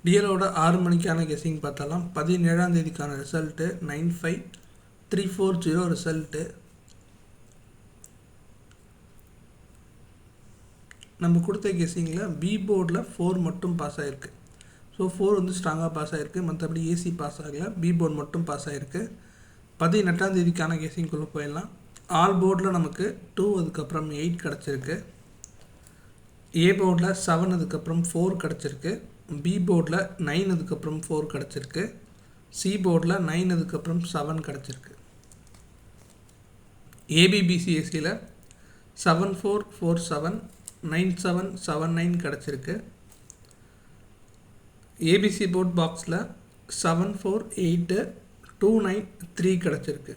டிஎலோட 6 மணிக்கான கெஸ்ஸிங் பார்த்தாலாம். 17ஆம் தேதிக்கான ரிசல்ட்டு 95340 ரிசல்ட்டு. நம்ம கொடுத்த கெஸ்ஸிங்கில் பி போர்டில் 4 மட்டும் பாஸ் ஆகிருக்கு. ஸோ 4 வந்து ஸ்ட்ராங்காக பாஸ் ஆகிருக்கு. மற்றபடி ஏசி பாஸ் ஆகலை, பி போர்டு மட்டும் பாஸ் ஆகிருக்கு. 18ஆம் தேதிக்கான கெஸ்ஸிங்குள்ளே போயிடலாம். ஆல் போர்டில் நமக்கு 2 அதுக்கப்புறம் 8 கிடச்சிருக்கு. ஏ போர்டில் 7 அதுக்கப்புறம் 4 கிடச்சிருக்கு. பி போர்டில் 9 அதுக்கப்புறம் 4 கிடச்சிருக்கு. சி போர்டில் 9 அதுக்கப்புறம் 7 கிடச்சிருக்கு. ஏபிபிசிஎஸ்சியில் 7447 9779 கிடச்சிருக்கு. ஏபிசி போர்ட் பாக்ஸில் 748293 கிடச்சிருக்கு.